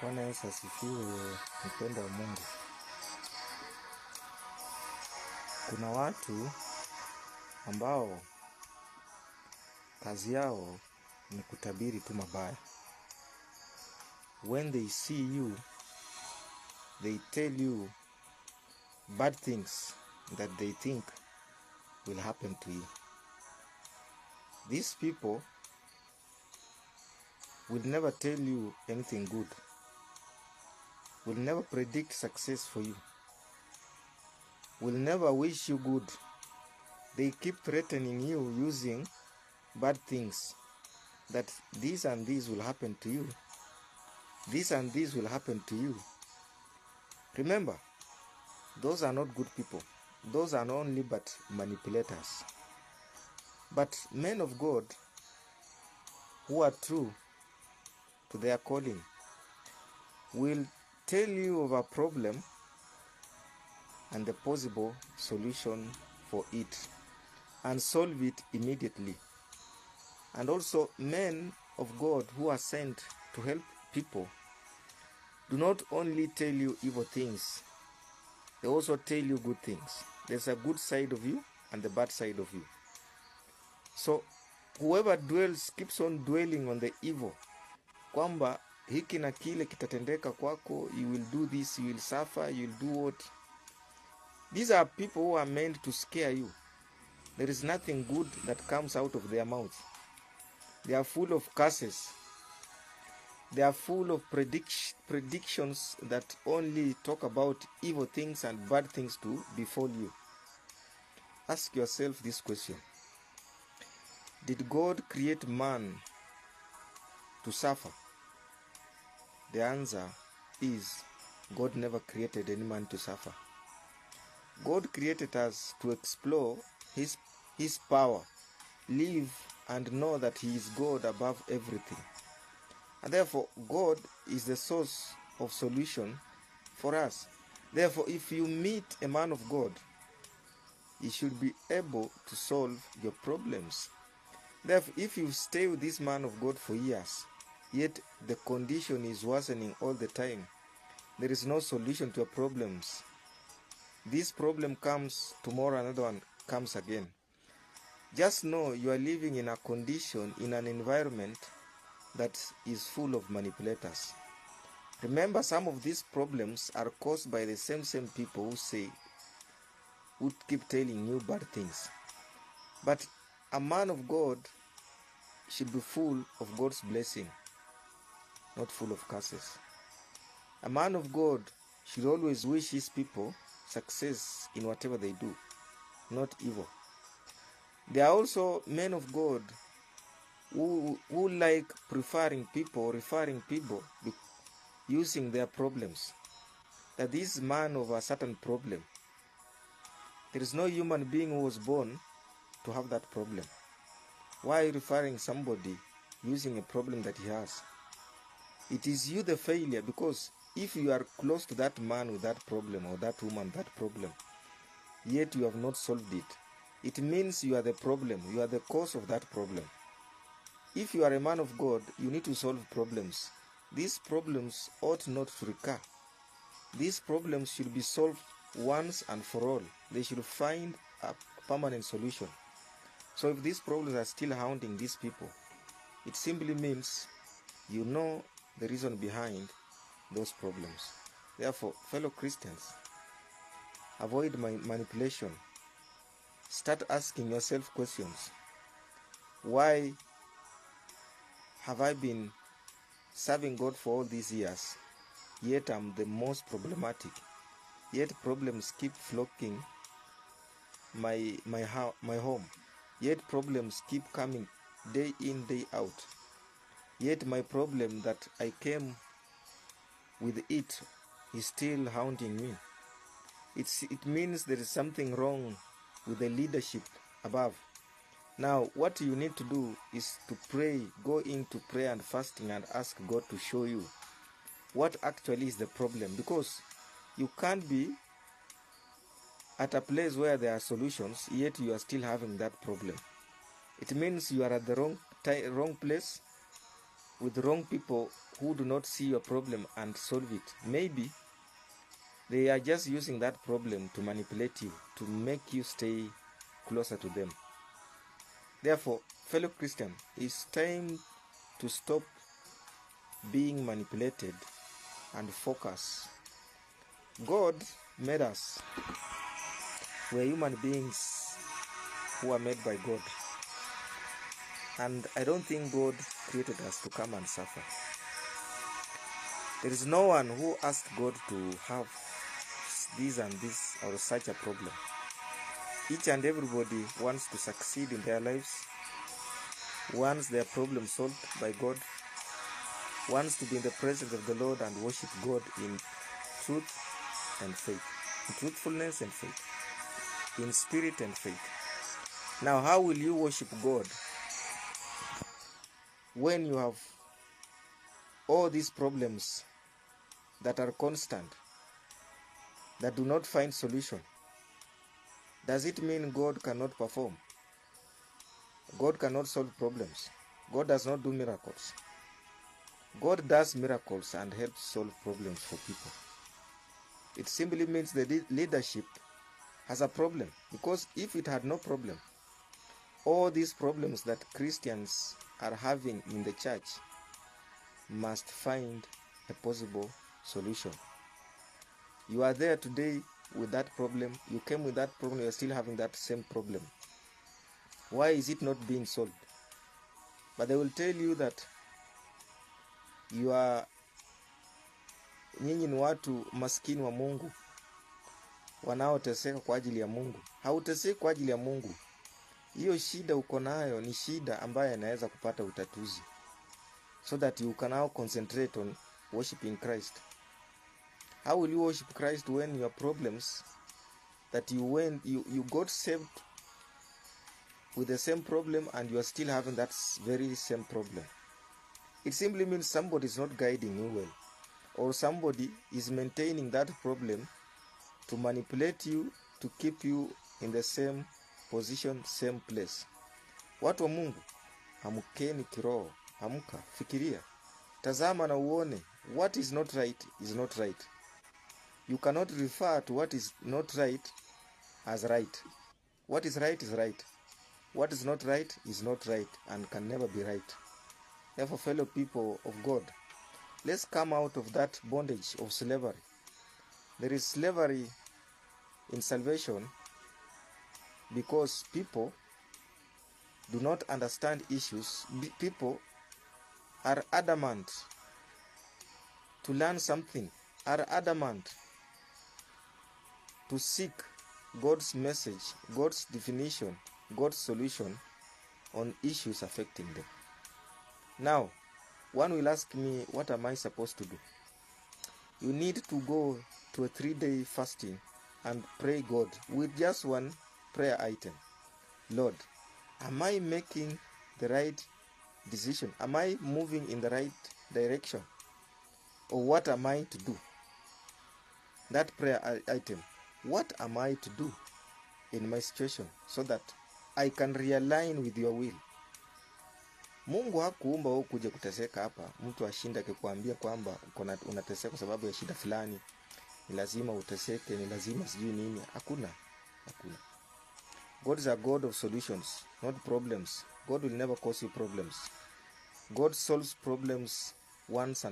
Bwana Yesu asifiwe, mpendo wa Mungu. Kuna watu ambao kazi yao ni kutabiri tu mabaya. When they see you, they tell you bad things that they think will happen to you. These people will never tell you anything good, will never predict success for you, will never wish you good. They keep threatening you using bad things, that this and this will happen to you. This and this will happen to you. Remember, those are not good people. Those are only but manipulators. But men of God who are true to their calling will tell you of a problem and the possible solution for it and solve it immediately. And also, men of God who are sent to help people do not only tell you evil things, they also tell you good things. There's a good side of you and the bad side of you. So whoever keeps on dwelling on the evil, kwamba hiki na kile kitatendeka kwako, you will do this, you will suffer, you will do what. These are people who are meant to scare you. There is nothing good that comes out of their mouth. They are full of curses. They are full of predictions that only talk about evil things and bad things to befall you. Ask yourself this question. Did God create man to suffer? The answer is God never created any man to suffer. God created us to explore his power, live and know that he is God above everything. And therefore, God is the source of solution for us. Therefore, if you meet a man of God, he should be able to solve your problems. Therefore, if you stay with this man of God for years, yet the condition is worsening all the time, there is no solution to your problems. This problem comes tomorrow, another one comes again. Just know you are living in a condition, in an environment that is full of manipulators. Remember, some of these problems are caused by the same people who keep telling you bad things. But a man of God should be full of God's blessing, not full of curses. A man of God should always wish his people success in whatever they do, not evil. There are also men of God who like referring people using their problems. That this man of a certain problem. There is no human being who was born to have that problem. Why referring somebody using a problem that he has? It is you the failure, because if you are close to that man with that problem or that woman that problem, yet you have not solved it, it means you are the problem, you are the cause of that problem. If you are a man of God, you need to solve problems. These problems ought not to recur. These problems should be solved once and for all. They should find a permanent solution. So if these problems are still haunting these people, it simply means you know the reason behind those problems. Therefore, fellow Christians, avoid manipulation. Start asking yourself questions. Why have I been serving God for all these years, yet I'm the most problematic? Yet problems keep flocking my home. Yet problems keep coming day in, day out. Yet my problem that I came with it is still haunting me. It means there is something wrong with the leadership above. Now, what you need to do is to pray, go into prayer and fasting and ask God to show you what actually is the problem. Because you can't be at a place where there are solutions, yet you are still having that problem. It means you are at the wrong place with wrong people who do not see your problem and solve it. Maybe they are just using that problem to manipulate you, to make you stay closer to them. Therefore, fellow Christian, it's time to stop being manipulated and focus. God made us. We're human beings who are made by God. And I don't think God created us to come and suffer. There is no one who asked God to have this and this or such a problem. Each and everybody wants to succeed in their lives, wants their problem solved by God, wants to be in the presence of the Lord and worship God in truth and faith, in truthfulness and faith, in spirit and faith. Now, how will you worship God when you have all these problems that are constant, that do not find solution? Does it mean God cannot perform? God cannot solve problems. God does not do miracles. God does miracles and helps solve problems for people. It simply means the leadership has a problem, because if it had no problem, all these problems that Christians are having in the church must find a possible solution. You are there today with that problem. You came with that problem. You are still having that same problem. Why is it not being solved? But they will tell you that nyinyi ni watu maskini wa Mungu wanaoteseka kwa ajili ya Mungu. Hauteseki kwa ajili ya Mungu. Hiyo shida uko nayo ni shida ambayo inaweza kupata utatuzi, so that you can now concentrate on worshiping Christ. How will you worship Christ when your problems that you got saved with the same problem and you are still having that very same problem? It simply means somebody is not guiding you well, or somebody is maintaining that problem to manipulate you, to keep you in the same position, same place. Watu wa Mungu, amkeni kiroho, amka, fikiria, tazama na uone what is not right is not right. You cannot refer to what is not right as right. What is right is right. What is not right is not right and can never be right. Therefore, fellow people of God, let's come out of that bondage of slavery. There is slavery in salvation because people do not understand issues. People are adamant to learn something, are adamant to seek God's message, God's definition, God's solution on issues affecting them. Now, one will ask me, what am I supposed to do? You need to go to a 3-day fasting and pray God with just one prayer item. Lord, am I making the right decision? Am I moving in the right direction? Or what am I to do? That prayer item, what am I to do in my situation so that I can realign with your will? Mungu hakuumba wewe kuja kuteseka hapa. Mtu ashinda akikwambia kwamba unateseka kwa sababu ya shida fulani, ni lazima uteseke, ni lazima sijui nini. Hakuna. God is a God of solutions, not problems. God will never cause you problems. God solves problems once and